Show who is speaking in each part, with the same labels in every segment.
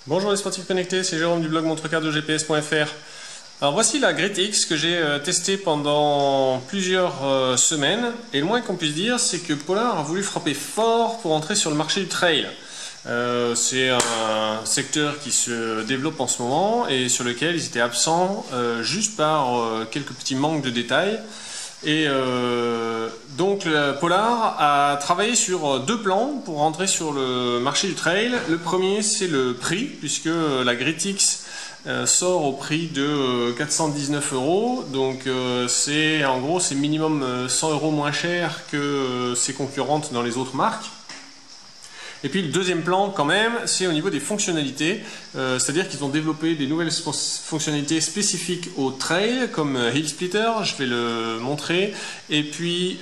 Speaker 1: Bonjour les sportifs connectés, c'est Jérôme du blog montrecardiogps.fr. Alors voici la GridX que j'ai testée pendant plusieurs semaines, et le moins qu'on puisse dire c'est que Polar a voulu frapper fort pour entrer sur le marché du trail. C'est un secteur qui se développe en ce moment et sur lequel ils étaient absents juste par quelques petits manques de détails. Et donc Polar a travaillé sur deux plans pour rentrer sur le marché du trail. Le premier, c'est le prix, puisque la GridX sort au prix de 419 €. Donc c'est en gros c'est minimum 100 € moins cher que ses concurrentes dans les autres marques. Et puis le deuxième plan quand même, c'est au niveau des fonctionnalités, c'est-à-dire qu'ils ont développé des nouvelles fonctionnalités spécifiques au trail, comme Hill Splitter, je vais le montrer, et puis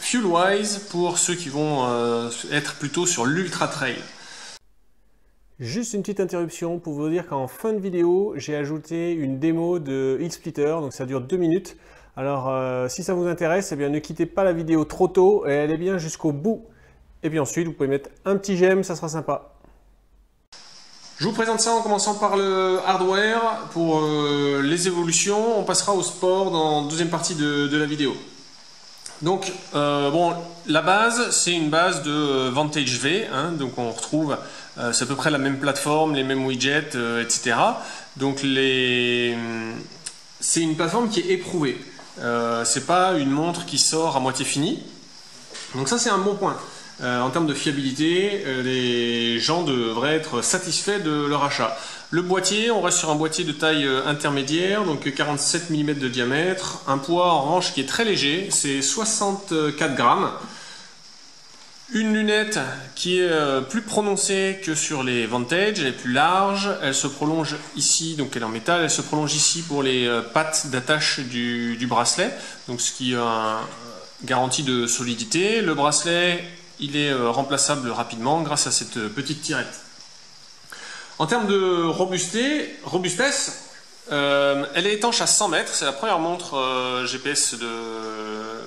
Speaker 1: FuelWise pour ceux qui vont être plutôt sur l'ultra trail. Juste une petite interruption pour vous dire qu'en fin de vidéo, j'ai ajouté une démo de Hill Splitter, donc ça dure 2 minutes. Alors si ça vous intéresse, eh bien, ne quittez pas la vidéo trop tôt et allez bien jusqu'au bout. Et puis ensuite, vous pouvez mettre un petit j'aime, ça sera sympa. Je vous présente ça en commençant par le hardware. Pour les évolutions, on passera au sport dans la deuxième partie de la vidéo. Donc, bon, la base, c'est une base de Vantage V. Hein, donc on retrouve, c'est à peu près la même plateforme, les mêmes widgets, etc. Donc c'est une plateforme qui est éprouvée. C'est pas une montre qui sort à moitié finie. Donc ça, c'est un bon point. En termes de fiabilité, les gens devraient être satisfaits de leur achat. Le boîtier, on reste sur un boîtier de taille intermédiaire, donc 47 mm de diamètre, un poids en revanche qui est très léger, c'est 64 grammes. Une lunette qui est plus prononcée que sur les Vantage, elle est plus large, elle se prolonge ici, donc elle est en métal, elle se prolonge ici pour les pattes d'attache du bracelet, donc ce qui garantit de solidité. Le bracelet, il est remplaçable rapidement grâce à cette petite tirette. En termes de robustesse, elle est étanche à 100 mètres. C'est la première montre GPS de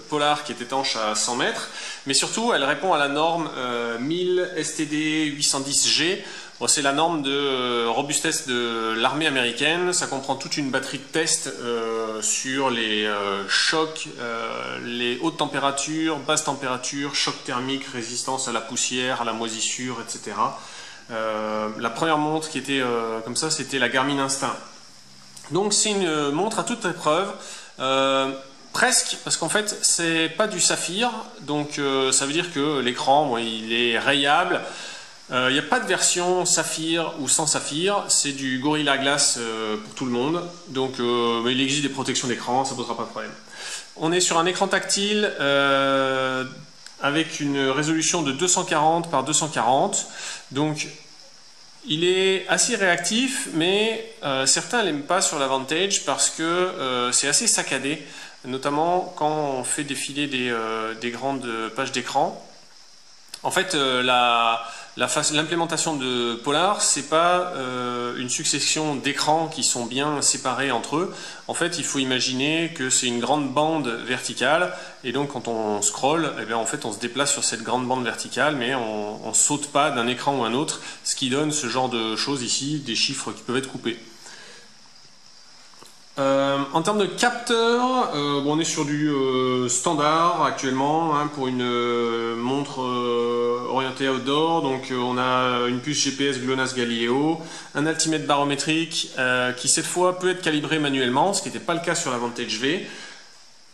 Speaker 1: Polar qui est étanche à 100 mètres. Mais surtout, elle répond à la norme 1000 STD 810G. Bon, c'est la norme de robustesse de l'armée américaine. Ça comprend toute une batterie de tests sur les chocs, les hautes températures, basses températures, choc thermique, résistance à la poussière, à la moisissure, etc. La première montre qui était comme ça, c'était la Garmin Instinct. Donc c'est une montre à toute épreuve. Presque, parce qu'en fait c'est pas du saphir, donc ça veut dire que l'écran, bon, il est rayable. Il n'y a pas de version saphir ou sans saphir, c'est du Gorilla Glass pour tout le monde, donc il existe des protections d'écran, ça ne posera pas de problème. On est sur un écran tactile avec une résolution de 240 par 240, donc il est assez réactif, mais certains ne l'aiment pas sur la Vantage parce que c'est assez saccadé, notamment quand on fait défiler des grandes pages d'écran. En fait, l'implémentation de Polar, c'est pas une succession d'écrans qui sont bien séparés entre eux. En fait, il faut imaginer que c'est une grande bande verticale, et donc quand on scrolle, eh bien, en fait, on se déplace sur cette grande bande verticale, mais on ne saute pas d'un écran ou un autre, ce qui donne ce genre de choses ici, des chiffres qui peuvent être coupés. En termes de capteurs, bon, on est sur du standard actuellement hein, pour une montre orientée outdoor. Donc on a une puce GPS GLONASS Galileo, un altimètre barométrique qui cette fois peut être calibré manuellement, ce qui n'était pas le cas sur la Vantage V.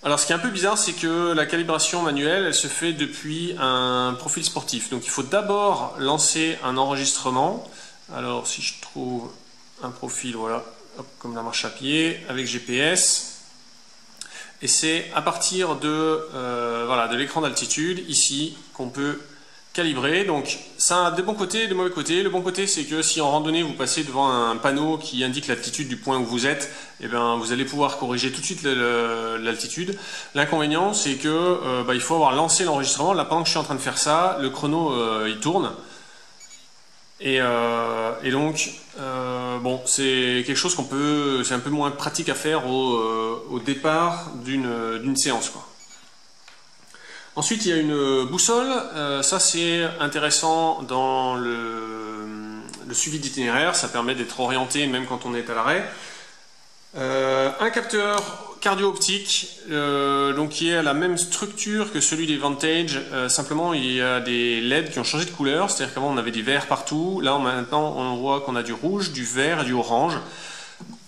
Speaker 1: Alors ce qui est un peu bizarre, c'est que la calibration manuelle, elle se fait depuis un profil sportif. Donc il faut d'abord lancer un enregistrement. Alors si je trouve un profil, voilà. Hop, comme la marche à pied, avec GPS. Et c'est à partir de l'écran d'altitude, ici, qu'on peut calibrer. Donc ça a des bons côtés et des mauvais côtés. Le bon côté, c'est que si en randonnée, vous passez devant un panneau qui indique l'altitude du point où vous êtes, eh bien, vous allez pouvoir corriger tout de suite l'altitude. L'inconvénient, c'est que il faut avoir lancé l'enregistrement. Là, pendant que je suis en train de faire ça, le chrono, il tourne. Et donc, bon, c'est quelque chose c'est un peu moins pratique à faire au départ d'une séance, quoi. Ensuite, il y a une boussole. Ça, c'est intéressant dans le suivi d'itinéraire, ça permet d'être orienté même quand on est à l'arrêt. Un capteur cardio-optique, donc qui a la même structure que celui des Vantage, simplement il y a des LED qui ont changé de couleur, c'est-à-dire qu'avant on avait des verts partout, là maintenant on voit qu'on a du rouge, du vert et du orange.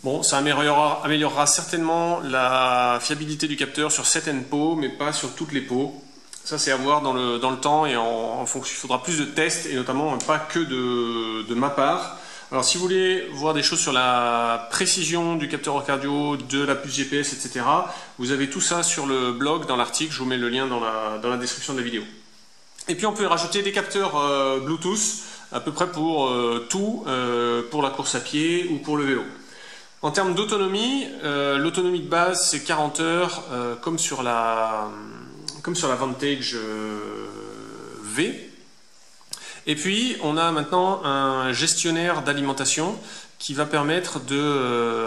Speaker 1: Bon, ça améliorera certainement la fiabilité du capteur sur certaines peaux, mais pas sur toutes les peaux. Ça c'est à voir dans le temps et en fonction, il faudra plus de tests et notamment pas que de ma part. Alors si vous voulez voir des choses sur la précision du capteur cardio, de la puce GPS, etc., vous avez tout ça sur le blog, dans l'article, je vous mets le lien dans la description de la vidéo. Et puis on peut rajouter des capteurs Bluetooth, à peu près pour tout, pour la course à pied ou pour le vélo. En termes d'autonomie, l'autonomie de base c'est 40 heures, comme sur la Vantage V. Et puis, on a maintenant un gestionnaire d'alimentation qui va permettre de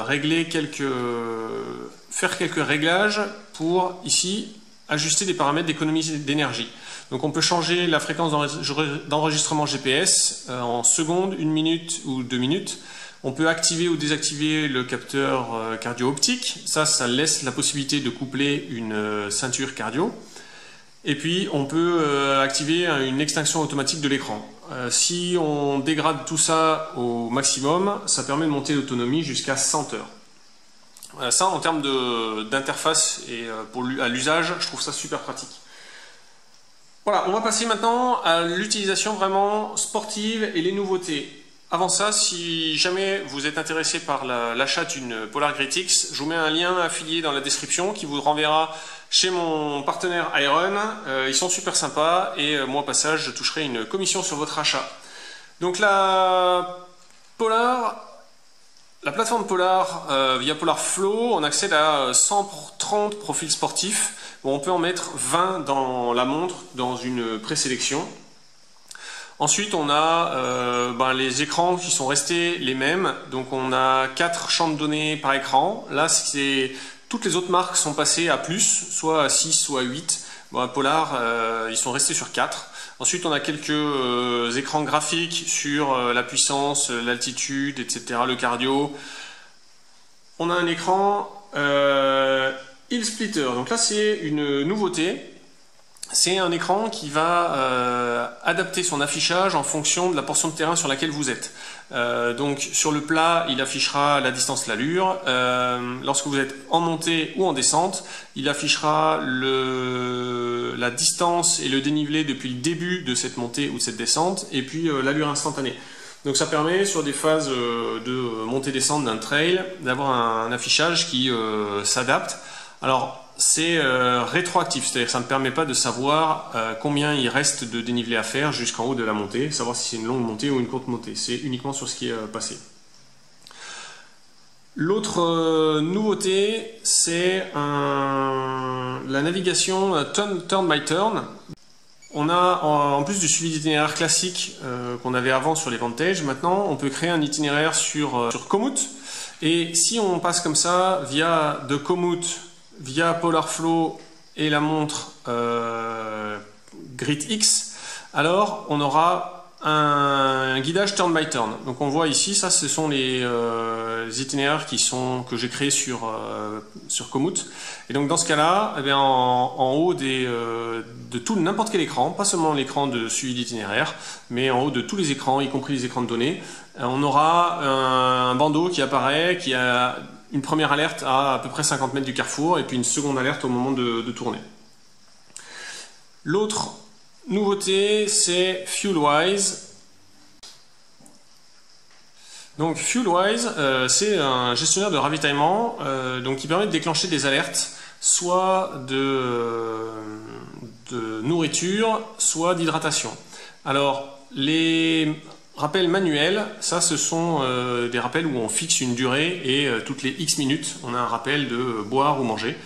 Speaker 1: faire quelques réglages pour, ici, ajuster des paramètres d'économie d'énergie. Donc on peut changer la fréquence d'enregistrement GPS en secondes, 1 minute ou 2 minutes. On peut activer ou désactiver le capteur cardio-optique. Ça laisse la possibilité de coupler une ceinture cardio. Et puis on peut activer une extinction automatique de l'écran. Si on dégrade tout ça au maximum, ça permet de monter l'autonomie jusqu'à 100 heures. Ça en termes d'interface et à l'usage, je trouve ça super pratique. Voilà, on va passer maintenant à l'utilisation vraiment sportive et les nouveautés. Avant ça, si jamais vous êtes intéressé par l'achat d'une Polar Grit X, je vous mets un lien affilié dans la description qui vous renverra chez mon partenaire Iron. Ils sont super sympas et moi au passage je toucherai une commission sur votre achat. Donc la plateforme Polar via Polar Flow, on accède à 130 profils sportifs. Bon, on peut en mettre 20 dans la montre dans une présélection. Ensuite, on a les écrans qui sont restés les mêmes. Donc, on a 4 champs de données par écran. Là, toutes les autres marques sont passées à plus, soit à 6, soit à 8. Bon, à Polar, ils sont restés sur 4. Ensuite, on a quelques écrans graphiques sur la puissance, l'altitude, etc., le cardio. On a un écran Hill Splitter. Donc là, c'est une nouveauté. C'est un écran qui va adapter son affichage en fonction de la portion de terrain sur laquelle vous êtes. Donc sur le plat, il affichera la distance, l'allure. Lorsque vous êtes en montée ou en descente, il affichera la distance et le dénivelé depuis le début de cette montée ou de cette descente, et puis l'allure instantanée. Donc ça permet sur des phases de montée-descente d'un trail d'avoir un affichage qui s'adapte. Alors c'est rétroactif, c'est-à-dire que ça ne permet pas de savoir combien il reste de dénivelé à faire jusqu'en haut de la montée, savoir si c'est une longue montée ou une courte montée, c'est uniquement sur ce qui est passé. L'autre nouveauté, c'est la navigation Turn by Turn. On a, en plus du suivi d'itinéraire classique qu'on avait avant sur les Vantage, maintenant on peut créer un itinéraire sur Komoot. Et si on passe comme ça, de Komoot, via Polar Flow et la montre Grit X, alors on aura un guidage turn by turn. Donc on voit ici, ça ce sont les itinéraires que j'ai créés sur Komoot. Et donc dans ce cas-là, eh bien, en haut de n'importe quel écran, pas seulement l'écran de suivi d'itinéraire, mais en haut de tous les écrans, y compris les écrans de données, on aura un bandeau qui apparaît, qui a une première alerte à peu près 50 mètres du carrefour et puis une seconde alerte au moment de tourner. L'autre nouveauté, c'est FuelWise. Donc FuelWise, c'est un gestionnaire de ravitaillement qui permet de déclencher des alertes, soit de nourriture, soit d'hydratation. Alors, les rappels manuels, ça ce sont des rappels où on fixe une durée et toutes les X minutes, on a un rappel de boire ou manger.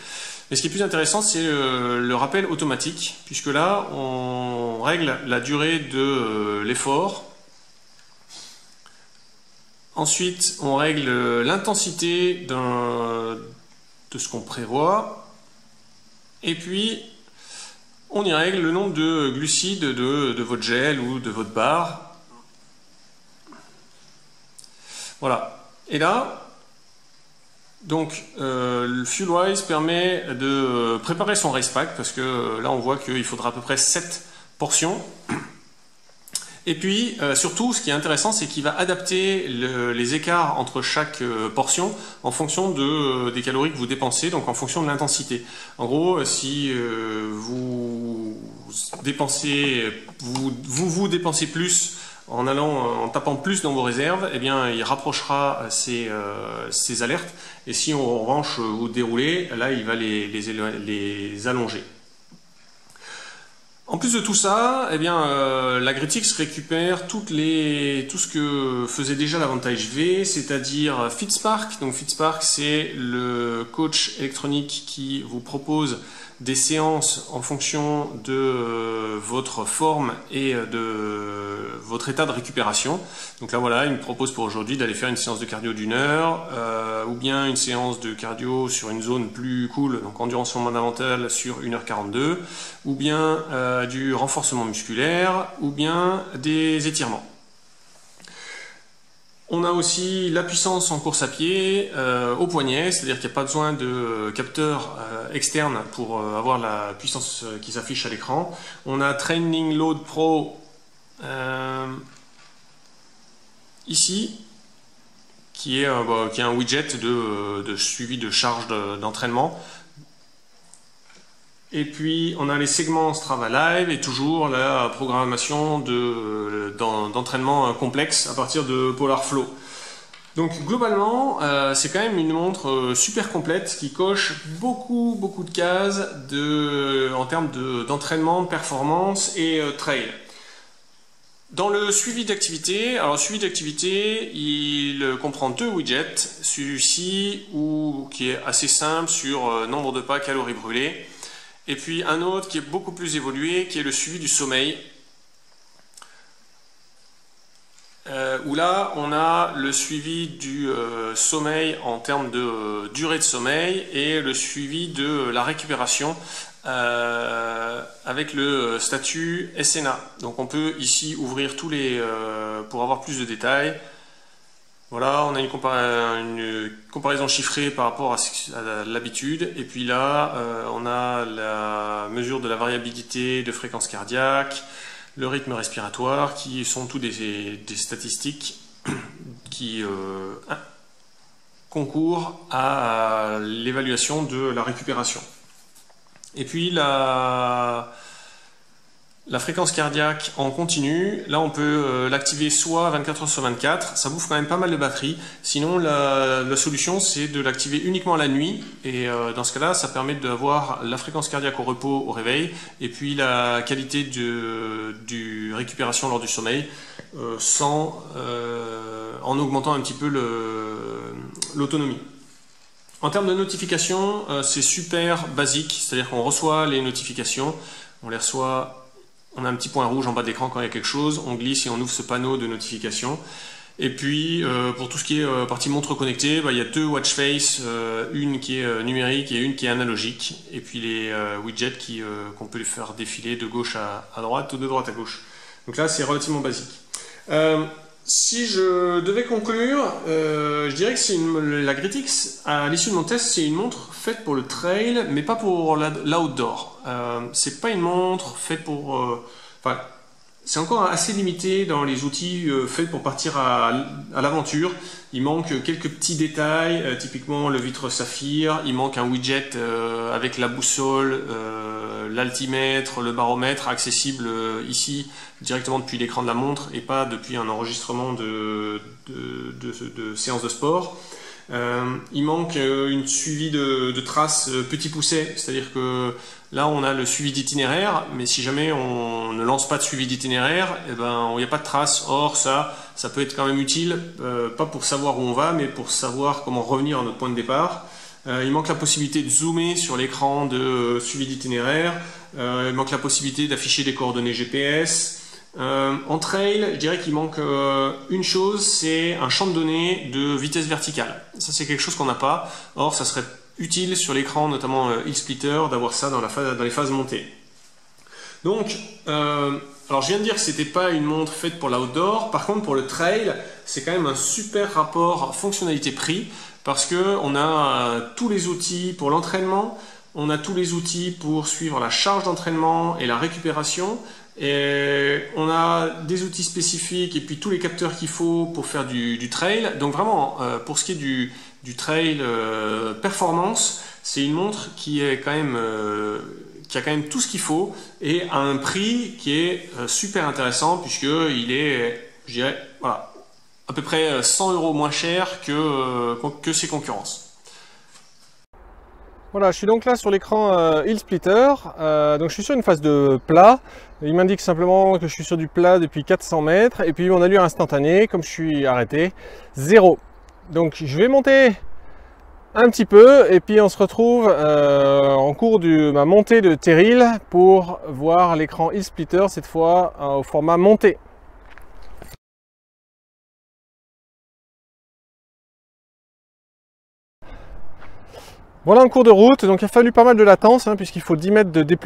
Speaker 1: Mais ce qui est plus intéressant, c'est le rappel automatique, puisque là, on règle la durée de l'effort. Ensuite, on règle l'intensité de ce qu'on prévoit. Et puis, on y règle le nombre de glucides de votre gel ou de votre barre. Voilà. Et là, donc, le FuelWise permet de préparer son race pack, parce que là on voit qu'il faudra à peu près 7 portions. Et puis, surtout, ce qui est intéressant, c'est qu'il va adapter les écarts entre chaque portion en fonction des calories que vous dépensez, donc en fonction de l'intensité. En gros, si vous dépensez plus en tapant plus dans vos réserves, eh bien, il rapprochera ces alertes. Et si en revanche vous déroulez, là, il va les allonger. En plus de tout ça, eh bien, la Gritix récupère tout ce que faisait déjà l'avantage V, c'est-à-dire FitSpark. Donc FitSpark, c'est le coach électronique qui vous propose des séances en fonction de votre forme et de votre état de récupération. Donc là voilà, il me propose pour aujourd'hui d'aller faire une séance de cardio d'1 heure, ou bien une séance de cardio sur une zone plus cool, donc endurance fondamentale sur 1h42, ou bien du renforcement musculaire, ou bien des étirements. On a aussi la puissance en course à pied au poignet, c'est-à-dire qu'il n'y a pas besoin de capteur externe pour avoir la puissance qui s'affiche à l'écran. On a Training Load Pro ici, qui est un widget de suivi de charge d'entraînement. Et puis on a les segments Strava Live et toujours la programmation d'entraînement complexe à partir de Polar Flow. Donc globalement, c'est quand même une montre super complète qui coche beaucoup de cases en termes d'entraînement, de performance et trail. Dans le suivi d'activité, alors le suivi d'activité, il comprend 2 widgets, celui-ci qui est assez simple sur nombre de pas, calories brûlées. Et puis un autre qui est beaucoup plus évolué, qui est le suivi du sommeil. Où là, on a le suivi du sommeil en termes de durée de sommeil et le suivi de la récupération avec le statut SNA. Donc on peut ici ouvrir pour avoir plus de détails. Voilà, on a une comparaison chiffrée par rapport à l'habitude. Et puis là, on a la mesure de la variabilité de fréquence cardiaque, le rythme respiratoire, qui sont tous des statistiques qui concourent à l'évaluation de la récupération. Et puis la fréquence cardiaque en continu, là on peut l'activer soit 24 heures sur 24, ça bouffe quand même pas mal de batterie. Sinon la solution c'est de l'activer uniquement la nuit et dans ce cas-là ça permet d'avoir la fréquence cardiaque au repos, au réveil et puis la qualité du récupération lors du sommeil en augmentant un petit peu l'autonomie. En termes de notification, c'est super basique, c'est-à-dire qu'on reçoit les notifications, on les reçoit. On a un petit point rouge en bas de l'écran quand il y a quelque chose, on glisse et on ouvre ce panneau de notification. Et puis pour tout ce qui est partie montre connectée, il y a 2 watch face, une qui est numérique et une qui est analogique. Et puis les widgets qu'on peut faire défiler de gauche à droite ou de droite à gauche. Donc là c'est relativement basique. Si je devais conclure, je dirais que la Gritix, à l'issue de mon test, c'est une montre faite pour le trail, mais pas pour l'outdoor. C'est pas une montre faite pour... c'est encore assez limité dans les outils faits pour partir à l'aventure. Il manque quelques petits détails, typiquement le vitre saphir, il manque un widget avec la boussole, l'altimètre, le baromètre, accessible ici directement depuis l'écran de la montre et pas depuis un enregistrement de séance de sport. Il manque une suivi de traces petit poucet, c'est-à-dire que là on a le suivi d'itinéraire, mais si jamais on ne lance pas de suivi d'itinéraire, il n'y a pas de traces. Or ça peut être quand même utile, pas pour savoir où on va, mais pour savoir comment revenir à notre point de départ. Il manque la possibilité de zoomer sur l'écran de suivi d'itinéraire, il manque la possibilité d'afficher des coordonnées GPS. En trail, je dirais qu'il manque une chose, c'est un champ de données de vitesse verticale. Ça c'est quelque chose qu'on n'a pas. Or ça serait utile sur l'écran, notamment XSplitter, d'avoir ça dans les phases montées. Donc Alors je viens de dire que c'était pas une montre faite pour l'outdoor, par contre pour le trail, c'est quand même un super rapport fonctionnalité-prix, parce que on a tous les outils pour l'entraînement, on a tous les outils pour suivre la charge d'entraînement et la récupération, et on a des outils spécifiques et puis tous les capteurs qu'il faut pour faire du trail. Donc vraiment, pour ce qui est du trail performance, c'est une montre qui est quand même qui a quand même tout ce qu'il faut et à un prix qui est super intéressant, puisqu'il est, je dirais, voilà, à peu près 100 € moins cher que ses concurrences.
Speaker 2: Voilà, je suis donc là sur l'écran Hill Splitter, donc je suis sur une phase de plat. Il m'indique simplement que je suis sur du plat depuis 400 mètres, et puis mon allure instantanée, comme je suis arrêté, 0. Donc je vais monter un petit peu, et puis on se retrouve en cours de ma montée de terril pour voir l'écran Hill Splitter, cette fois au format monté. Voilà en cours de route, donc il a fallu pas mal de latence, puisqu'il faut 10 mètres de D+,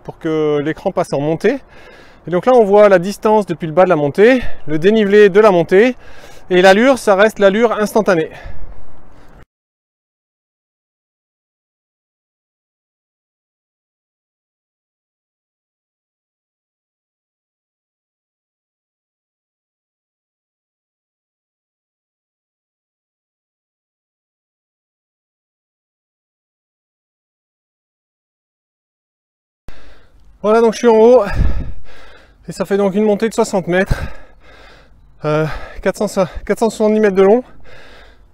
Speaker 2: pour que l'écran passe en montée. Et donc là on voit la distance depuis le bas de la montée, le dénivelé de la montée, et l'allure, ça reste l'allure instantanée. Voilà, donc je suis en haut, et ça fait donc une montée de 60 mètres, 470 mètres de long,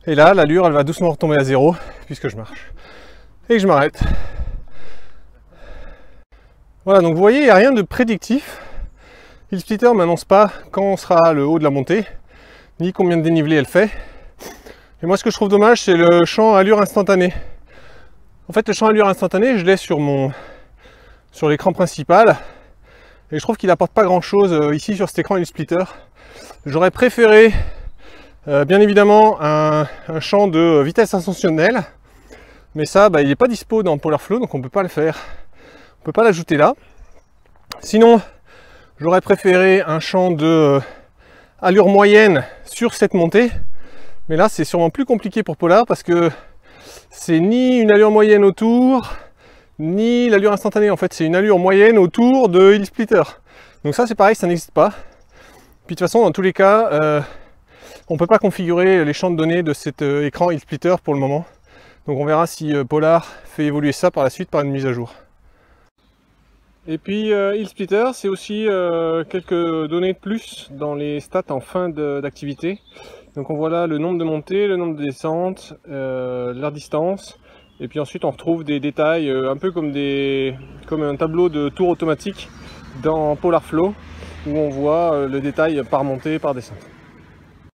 Speaker 2: et là l'allure elle va doucement retomber à 0 puisque je marche et que je m'arrête. Voilà, donc vous voyez, il n'y a rien de prédictif. Hill Splitter ne m'annonce pas quand sera le haut de la montée, ni combien de dénivelé elle fait. Et moi ce que je trouve dommage, c'est le champ allure instantanée. En fait, le champ allure instantanée, je l'ai sur l'écran principal, et je trouve qu'il n'apporte pas grand chose ici sur cet écran Hill Splitter. J'aurais préféré bien évidemment un champ de vitesse ascensionnelle, mais ça il n'est pas dispo dans Polarflow, donc on ne peut pas le faire, on peut pas l'ajouter là. Sinon j'aurais préféré un champ de allure moyenne sur cette montée, mais là c'est sûrement plus compliqué pour Polar, parce que c'est ni une allure moyenne autour, ni l'allure instantanée. En fait, c'est une allure moyenne autour de Hill Splitter. Donc ça, c'est pareil, ça n'existe pas. Puis de toute façon, dans tous les cas, on ne peut pas configurer les champs de données de cet écran Hill Splitter pour le moment. Donc on verra si Polar fait évoluer ça par la suite par une mise à jour. Et puis Hill Splitter, c'est aussi quelques données de plus dans les stats en fin d'activité. Donc on voit là le nombre de montées, le nombre de descentes, leur distance. Et puis ensuite on retrouve des détails un peu comme un tableau de tour automatique dans Polarflow, où on voit le détail par montée, par descente.